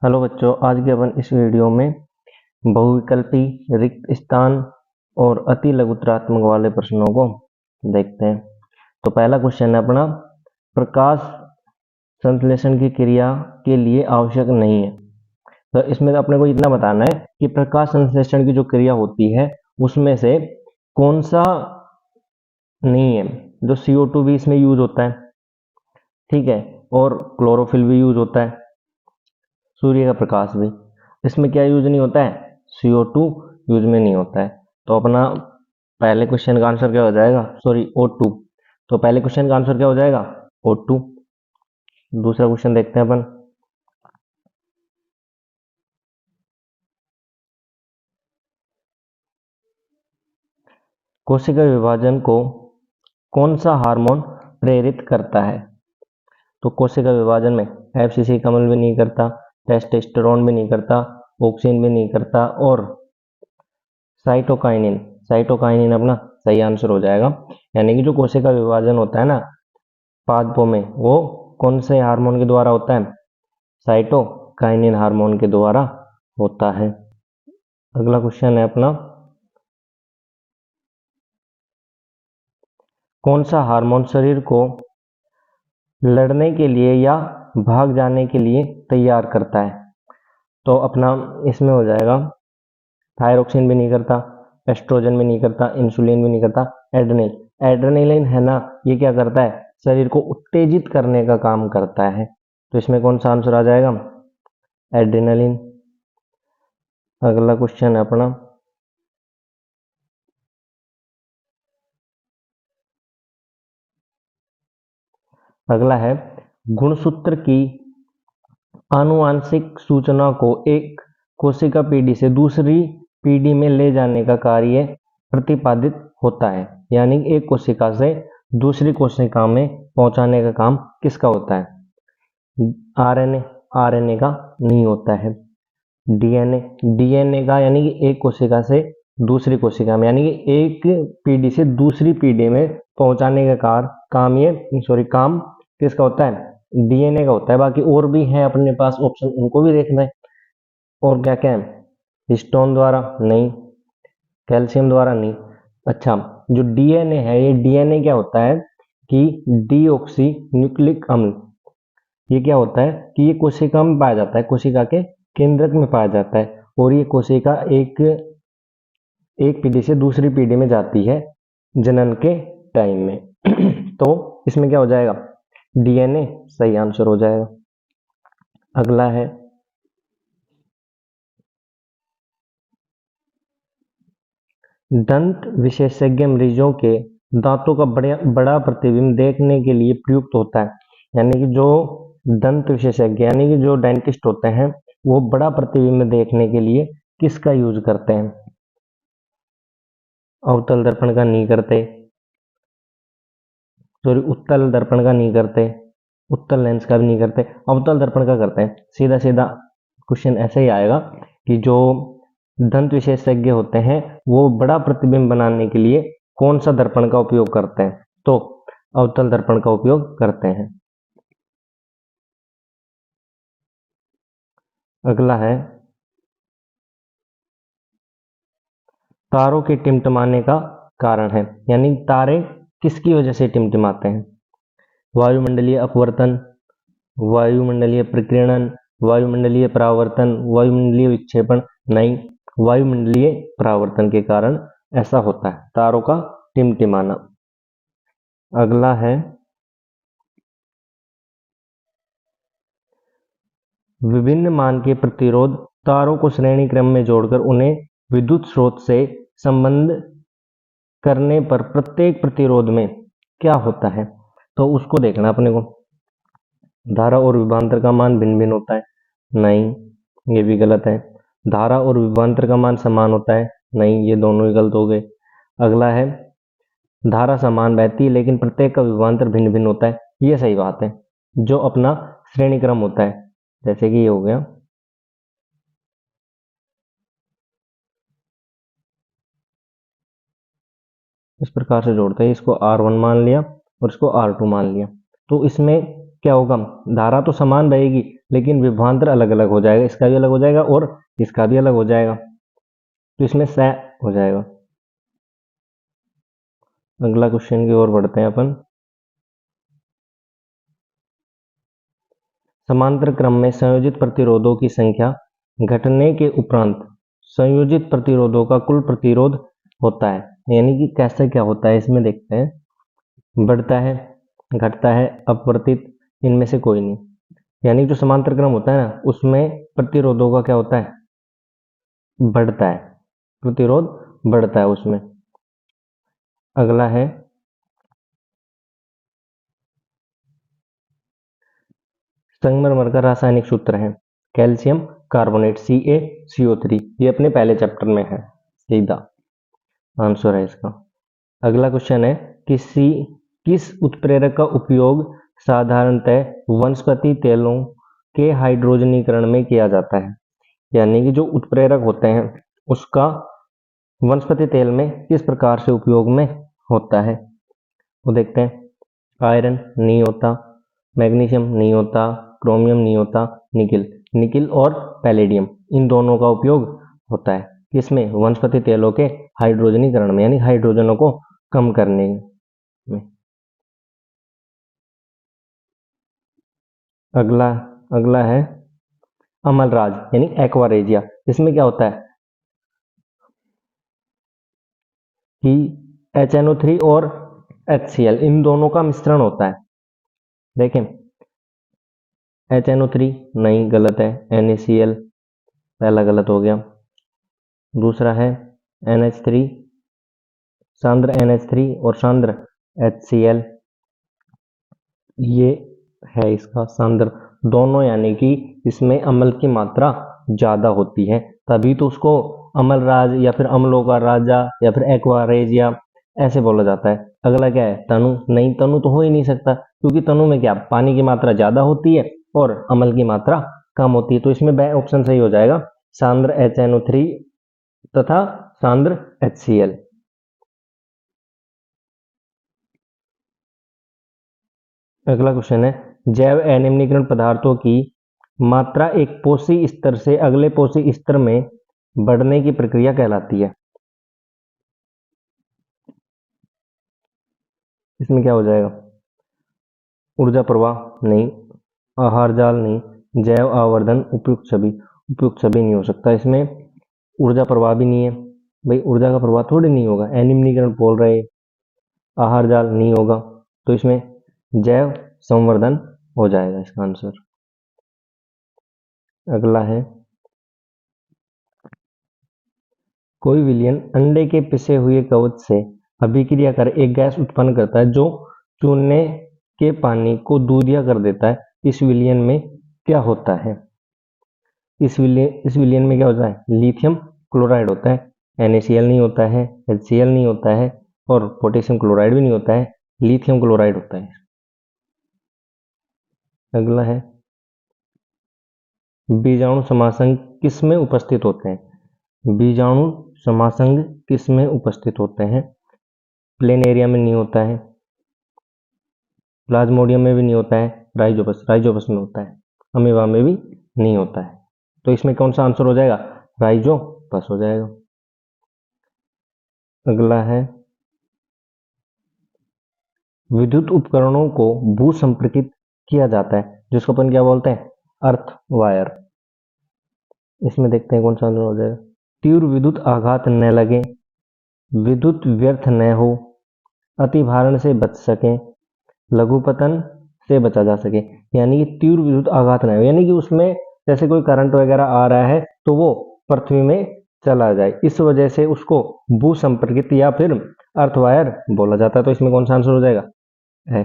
Hello बच्चों, आज के अपन इस वीडियो में बहुविकल्पी, रिक्त स्थान और अति लघुत्रात्मक वाले प्रश्नों को देखते हैं। तो पहला क्वेश्चन है अपना, प्रकाश संश्लेषण की क्रिया के लिए आवश्यक नहीं है। तो इसमें अपने को इतना बताना है कि प्रकाश संश्लेषण की जो क्रिया होती है उसमें से कौन सा नहीं है। जो CO2 भी इसमें यूज होता है, ठीक है, और क्लोरोफिल भी यूज होता है, सूर्य का प्रकाश भी। इसमें क्या यूज नहीं होता है? CO2 यूज में नहीं होता है। तो अपना पहले क्वेश्चन का आंसर क्या हो जाएगा? Sorry, O2। तो पहले क्वेश्चन का आंसर क्या हो जाएगा? O2। दूसरा क्वेश्चन देखते हैं अपन। कोशिका विभाजन को कौन सा हार्मोन प्रेरित करता है? तो कोशिका विभाजन में FCC कमल भी नहीं करता, टेस्टोस्टेरोन भी नहीं करता, ऑक्सिन भी नहीं करता, और साइटोकाइनिन। साइटोकाइनिन अपना सही आंसर हो जाएगा। यानी कि जो कोशिका विभाजन होता है ना पादपों में, वो कौन से हार्मोन के द्वारा होता है? साइटोकाइनिन हार्मोन के द्वारा होता है। अगला क्वेश्चन है अपना, कौन सा हार्मोन शरीर को लड़ने के लिए या भाग जाने के लिए तैयार करता है? तो अपना इसमें हो जाएगा, थायरोक्सिन भी नहीं करता, एस्ट्रोजन भी नहीं करता, इंसुलिन भी नहीं करता, एड्रेनल। एड्रेनलिन है ना, ये क्या करता है? शरीर को उत्तेजित करने का काम करता है। तो इसमें कौन सा आंसर आ जाएगा? एड्रेनलिन। अगला क्वेश्चन है अपना, अगला है, गुणसूत्र की आनुवांशिक सूचना को एक कोशिका पीढ़ी से दूसरी पीढ़ी में ले जाने का कार्य प्रतिपादित होता है। यानी एक कोशिका से दूसरी कोशिका में पहुंचाने का काम किसका होता है? RNA। RNA का नहीं होता है। DNA। DNA का, यानी कि एक कोशिका से दूसरी कोशिका में, यानी कि एक पीढ़ी से दूसरी पीढ़ी में पहुंचाने का काम किसका होता है? DNA का होता है। बाकी और भी है अपने पास ऑप्शन, उनको भी देखना है। और क्या क्या है? हिस्टोन द्वारा नहीं, कैल्शियम द्वारा नहीं। अच्छा, जो DNA है, ये DNA क्या होता है कि डीऑक्सी न्यूक्लिक अम्ल। ये क्या होता है कि ये कोशिका में पाया जाता है, कोशिका के केंद्रक में पाया जाता है, और ये कोशिका एक पीढ़ी से दूसरी पीढ़ी में जाती है जनन के टाइम में। तो इसमें क्या हो जाएगा? DNA सही आंसर हो जाएगा। अगला है, दंत विशेषज्ञ मरीजों के दांतों का बड़ा प्रतिबिंब देखने के लिए प्रयुक्त होता है। यानी कि जो दंत विशेषज्ञ, यानी कि जो डेंटिस्ट होते हैं, वो बड़ा प्रतिबिंब देखने के लिए किसका यूज करते हैं? अवतल दर्पण का नहीं करते, सॉरी, उत्तल दर्पण का नहीं करते, उत्तल लेंस का भी नहीं करते, अवतल दर्पण का करते हैं। सीधा सीधा क्वेश्चन ऐसे ही आएगा कि जो दंत विशेषज्ञ होते हैं वो बड़ा प्रतिबिंब बनाने के लिए कौन सा दर्पण का उपयोग करते हैं? तो अवतल दर्पण का उपयोग करते हैं। अगला है, तारों के टिमटिमाने का कारण है। यानी तारे किसकी वजह से टिमटिमाते हैं? वायुमंडलीय अपवर्तन, वायुमंडलीय प्रकीर्णन, वायुमंडलीय परावर्तन, वायुमंडलीय विक्षेपण। नहीं, वायुमंडलीय परावर्तन के कारण ऐसा होता है, तारों का टिमटिमाना। अगला है, विभिन्न मान के प्रतिरोध तारों को श्रेणी क्रम में जोड़कर उन्हें विद्युत स्रोत से संबंध करने पर प्रत्येक प्रतिरोध में क्या होता है? तो उसको देखना अपने को। धारा और विभवांतर का मान भिन्न भिन्न होता है। नहीं, ये भी गलत है। धारा और विभवांतर का मान समान होता है। नहीं, ये दोनों ही गलत हो गए। अगला है, धारा समान बहती है लेकिन प्रत्येक का विभवांतर भिन्न भिन्न होता है। ये सही बात है। जो अपना श्रेणी क्रम होता है, जैसे कि ये हो गया, इस प्रकार से जोड़ते हैं, इसको R1 मान लिया और इसको R2 मान लिया। तो इसमें क्या होगा, धारा तो समान रहेगी लेकिन विभवांतर अलग अलग हो जाएगा, इसका भी अलग हो जाएगा और इसका भी अलग हो जाएगा, तो इसमें स हो जाएगा। अगला क्वेश्चन की ओर बढ़ते हैं अपन। समांतर क्रम में संयोजित प्रतिरोधों की संख्या घटने के उपरांत संयोजित प्रतिरोधों का कुल प्रतिरोध होता है, यानी कि कैसे क्या होता है इसमें देखते हैं। बढ़ता है, घटता है, अपवर्तित, इनमें से कोई नहीं। यानी जो समांतर क्रम होता है ना उसमें प्रतिरोधों का क्या होता है, बढ़ता है, प्रतिरोध बढ़ता है उसमें। अगला है संगमरमर का रासायनिक सूत्र है कैल्शियम कार्बोनेट CaCO3, ये अपने पहले चैप्टर में है, सीधा आंसर है इसका। अगला क्वेश्चन है किस उत्प्रेरक का उपयोग साधारणतः वनस्पति तेलों के हाइड्रोजनीकरण में किया जाता है, यानी कि जो उत्प्रेरक होते हैं उसका वनस्पति तेल में किस प्रकार से उपयोग में होता है, वो देखते हैं। आयरन नहीं होता, मैग्नीशियम नहीं होता, क्रोमियम नहीं होता, निकिल और पैलेडियम, इन दोनों का उपयोग होता है किसमें, वनस्पति तेलों के हाइड्रोजनीकरण में, यानी हाइड्रोजनों को कम करने में। अगला अगला है अमलराज यानी एक्वारेजिया, इसमें क्या होता है कि HNO3 और HCl इन दोनों का मिश्रण होता है। देखें HNO3 नहीं, गलत है, NaCl पहला गलत हो गया। दूसरा है NH3, सांद्र NH3 और सांद्र HCl, ये है इसका सांद्र दोनों, यानी कि इसमें अम्ल की मात्रा ज्यादा होती है, तभी तो उसको अमलराज या फिर अम्लों का राजा या फिर एक्वारेजिया ऐसे बोला जाता है। अगला क्या है तनु, नहीं तनु तो हो ही नहीं सकता क्योंकि तनु में क्या पानी की मात्रा ज्यादा होती है और अम्ल की मात्रा कम होती है, तो इसमें बी ऑप्शन सही हो जाएगा, सांद्र HNO3 तथा सांद्र HCl। अगला क्वेश्चन है जैव अनिम्नीकरण पदार्थों की मात्रा एक पोषी स्तर से अगले पोषी स्तर में बढ़ने की प्रक्रिया कहलाती है, इसमें क्या हो जाएगा, ऊर्जा प्रवाह नहीं, आहार जाल नहीं, जैव आवर्धन, उपयुक्त सभी नहीं हो सकता, इसमें ऊर्जा प्रवाह भी नहीं है, भाई ऊर्जा का प्रवाह थोड़ी नहीं होगा, अनिम्नीकरण बोल रहे, आहार जाल नहीं होगा, तो इसमें जैव संवर्धन हो जाएगा इसका आंसर। अगला है कोई विलयन अंडे के पिसे हुए कवच से अभिक्रिया कर एक गैस उत्पन्न करता है जो चूने के पानी को दूधिया कर देता है, इस विलयन में क्या होता है, इस विलयन में क्या होता है, लिथियम क्लोराइड होता है, NaCl नहीं होता है, HCl नहीं होता है और पोटेशियम क्लोराइड भी नहीं होता है, लिथियम क्लोराइड होता है। अगला है बीजाणु समासंग किस में उपस्थित होते हैं, बीजाणु समासंग किस में उपस्थित होते हैं, प्लेन एरिया में नहीं होता है, प्लाज्मोडियम में भी नहीं होता है, राइजोपस में होता है, अमीबा में भी नहीं होता है, तो इसमें कौन सा आंसर हो जाएगा, राइजोपस हो जाएगा। अगला है विद्युत उपकरणों को भू संपर्कित किया जाता है जिसको अपन क्या बोलते हैं, अर्थ वायर, इसमें देखते हैं कौन सा आंसर हो जाएगा, तीव्र विद्युत आघात न लगे, विद्युत व्यर्थ न हो, अति भारण से बच सके, लघुपतन से बचा जा सके, यानी कि तीव्र विद्युत आघात न हो, यानी कि उसमें जैसे कोई करंट वगैरह आ रहा है तो वो पृथ्वी में चला जाए, इस वजह से उसको भू संपर्कित या फिर अर्थ वायर बोला जाता है, तो इसमें कौन सा आंसर हो जाएगा, है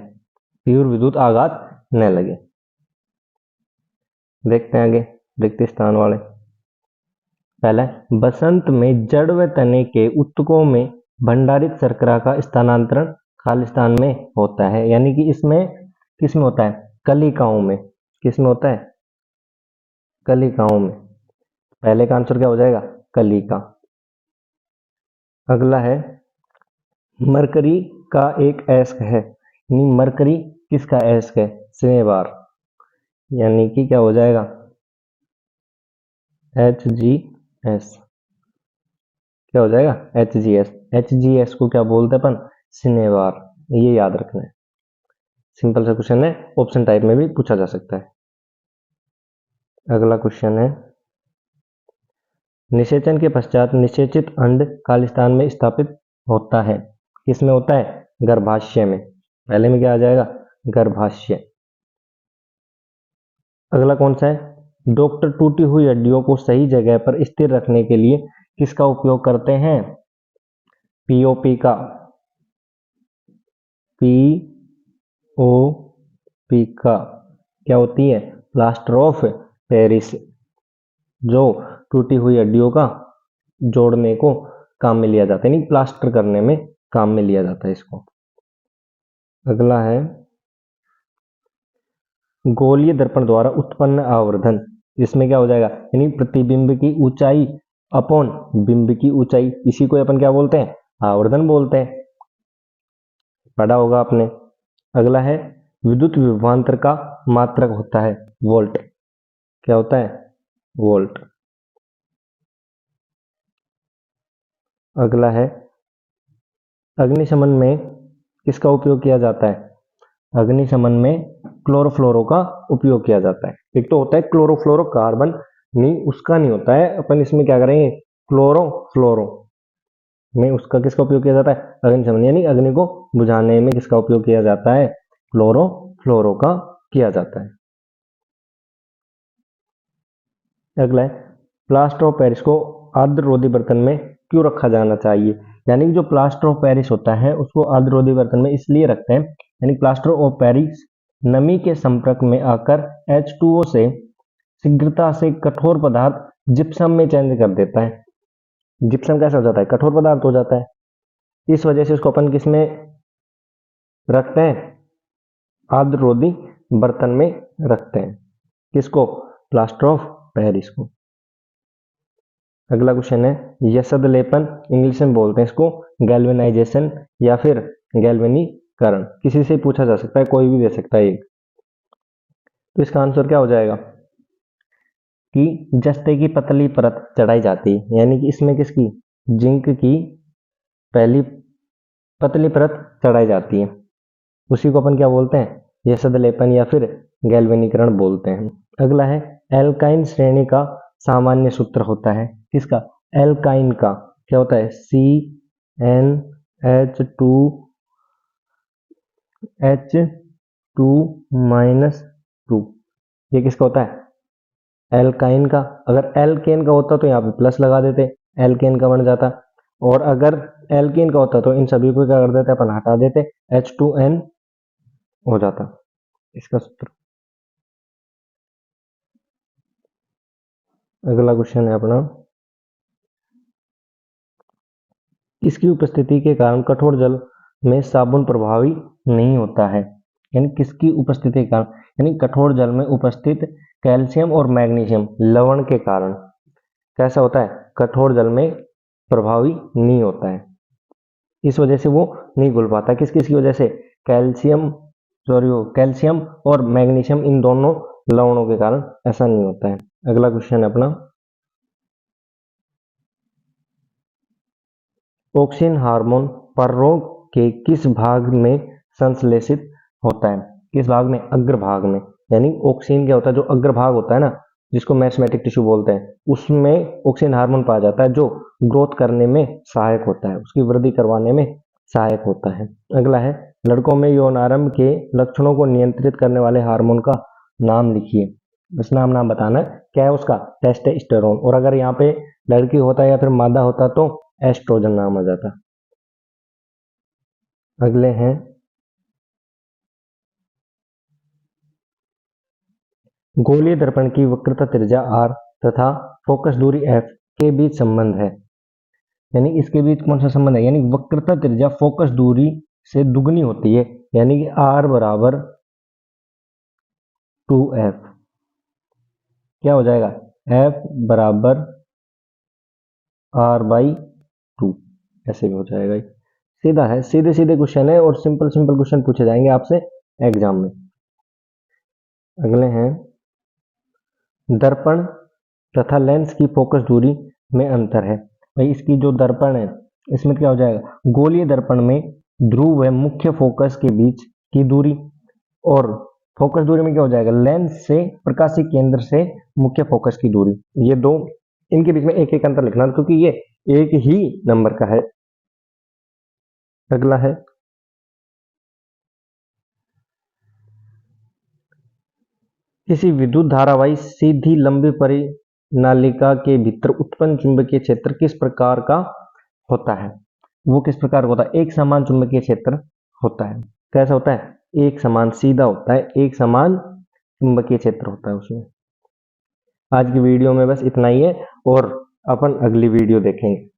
तीव्र विद्युत आघात न लगे। देखते हैं आगे रिक्त स्थान वाले। पहला बसंत में जड़ व तने के ऊतकों में भंडारित शर्करा का स्थानांतरण खालिस्तान में होता है, यानी कि इसमें किसमें होता है, कलिकाओं में, किसमें होता है, कलिकाओं में, पहले का आंसर क्या हो जाएगा, कलिका। अगला है मरकरी का एक अयस्क है, यानी मरकरी किसका अयस्क है, सिनेबार, यानी कि क्या हो जाएगा HGS, क्या हो जाएगा HGS। HGS को क्या बोलते हैं अपन, सिनेबार, ये याद रखना है। सिंपल सा क्वेश्चन है, ऑप्शन टाइप में भी पूछा जा सकता है। अगला क्वेश्चन है, निषेचन के पश्चात निषेचित अंड खालिस्तान में स्थापित होता है, किसमें होता है, गर्भाशय में। पहले में क्या आ जाएगा, गर्भाशय। अगला कौन सा है, डॉक्टर टूटी हुई हड्डियों को सही जगह पर स्थिर रखने के लिए किसका उपयोग करते हैं, पीओपी का, पीओपी का क्या होती है, प्लास्टर ऑफ पेरिस, जो टूटी हुई हड्डियों का जोड़ने को काम में लिया जाता है, यानी प्लास्टर करने में काम में लिया जाता है इसको। अगला है, गोलीय दर्पण द्वारा उत्पन्न आवर्धन, इसमें क्या हो जाएगा, यानी प्रतिबिंब की ऊंचाई अपॉन बिंब की ऊंचाई, इसी को अपन क्या बोलते हैं, आवर्धन बोलते हैं, पढ़ा होगा आपने। अगला है, विद्युत विभवांतर का मात्रक होता है वोल्ट, क्या होता है, वोल्ट। अगला है, अग्निशमन में किसका उपयोग किया जाता है, अग्निशमन में क्लोरोफ्लोरो का उपयोग किया जाता है। एक तो होता है क्लोरोफ्लोरोकार्बन, नहीं उसका नहीं होता है, अपन इसमें क्या करेंगे, क्लोरोफ्लोरो में उसका किसका उपयोग किया जाता है, अग्निशमन, यानी अग्नि को बुझाने में किसका उपयोग किया जाता है, क्लोरोफ्लोरो का किया जाता है। अगला है, प्लास्टर ऑफ पेरिस को आर्द्ररोधी बर्तन में क्यों रखा जाना चाहिए, यानी जो प्लास्टर ऑफ पेरिस होता है उसको आर्द्ररोधी बर्तन में इसलिए रखते हैं, यानी प्लास्टर ऑफ पेरिस नमी के संपर्क में आकर H2O से शीघ्रता से कठोर पदार्थ जिप्सम में चेंज कर देता है। जिप्सम कैसा हो जाता है, कठोर पदार्थ हो जाता है, इस वजह से उसको अपन किस में रखते हैं, आर्द्ररोधी बर्तन में रखते हैं, किसको, प्लास्टर ऑफ पेरिस को। अगला क्वेश्चन है, यसद लेपन इंग्लिश में बोलते हैं इसको गैल्वेनाइजेशन या फिर गैल्वेनीकरण, किसी से पूछा जा सकता है, कोई भी दे सकता है एक। तो इसका आंसर क्या हो जाएगा कि जस्ते की पतली परत चढ़ाई जाती है, यानी कि इसमें किसकी, जिंक की पहली पतली परत चढ़ाई जाती है, उसी को अपन क्या बोलते हैं, यसद लेपन या फिर गैल्वेनीकरण बोलते हैं। अगला है, एल्काइन श्रेणी का सामान्य सूत्र होता है, किसका, एल्काइन का, क्या होता है, CnH2 ये किसका होता है, एल्काइन का। अगर एल्केन का होता तो यहाँ पे प्लस लगा देते, एल्केन का बन जाता, और अगर एल्केन का होता तो इन सभी को क्या कर देते, अपन हटा देते, H2N हो जाता इसका सूत्र। अगला क्वेश्चन है अपना, इसकी उपस्थिति के कारण कठोर जल में साबुन प्रभावी नहीं होता है, यानी किसकी उपस्थिति के कारण, यानी कठोर जल में उपस्थित कैल्शियम और मैग्नीशियम लवण के कारण कैसा होता है, कठोर जल में प्रभावी नहीं होता है, इस वजह से वो नहीं घुल पाता, किस किस की वजह से, कैल्शियम और मैग्नीशियम इन दोनों लवणों के कारण ऐसा नहीं होता है। अगला क्वेश्चन है अपना, ऑक्सिन हार्मोन पररोग के किस भाग में संश्लेषित होता है, किस भाग में, अग्रभाग में, यानी ऑक्सिन क्या होता है, जो अग्रभाग होता है ना, जिसको मैस्मेटिक टिश्यू बोलते हैं, उसमें ऑक्सिन हार्मोन पाया जाता है, जो ग्रोथ करने में सहायक होता है, उसकी वृद्धि करवाने में सहायक होता है। अगला है, लड़कों में यौनारंभ के लक्षणों को नियंत्रित करने वाले हार्मोन का नाम लिखिए, बस नाम बताना है, क्या है उसका, टेस्टोस्टेरोन, और अगर यहाँ पे लड़की होता है या फिर मादा होता तो एस्ट्रोजन नाम आ जाता। अगले हैं, गोलीय दर्पण की वक्रता त्रिज्या r तथा फोकस दूरी f के बीच संबंध है, यानी इसके बीच कौन सा संबंध है, यानी वक्रता त्रिज्या फोकस दूरी से दुगनी होती है, यानी कि r बराबर 2f, क्या हो जाएगा, f बराबर r/2, ऐसे भी हो जाएगा, सीधा है, सीधे सीधे क्वेश्चन है और सिंपल सिंपल क्वेश्चन पूछे जाएंगे आपसे एग्जाम में। अगले हैं दर्पण तथा लेंस की फोकस दूरी में अंतर है। भाई इसकी जो दर्पण है इसमें क्या हो जाएगा, गोलीय दर्पण में ध्रुव व मुख्य फोकस के बीच की दूरी, और फोकस दूरी में क्या हो जाएगा, लेंस से प्रकाशीय केंद्र से मुख्य फोकस की दूरी। ये दो, इनके बीच में एक एक अंतर लिखना क्योंकि ये एक ही नंबर का है। अगला है किसी विद्युत धारावाही सीधी लंबी परिनालिका के भीतर उत्पन्न चुंबकीय क्षेत्र किस प्रकार का होता है। वो किस प्रकार का होता है, एक समान चुंबकीय क्षेत्र होता है। कैसा होता है, एक समान, सीधा होता है, एक समान चुंबकीय क्षेत्र होता है उसमें। आज की वीडियो में बस इतना ही है और अपन अगली वीडियो देखेंगे।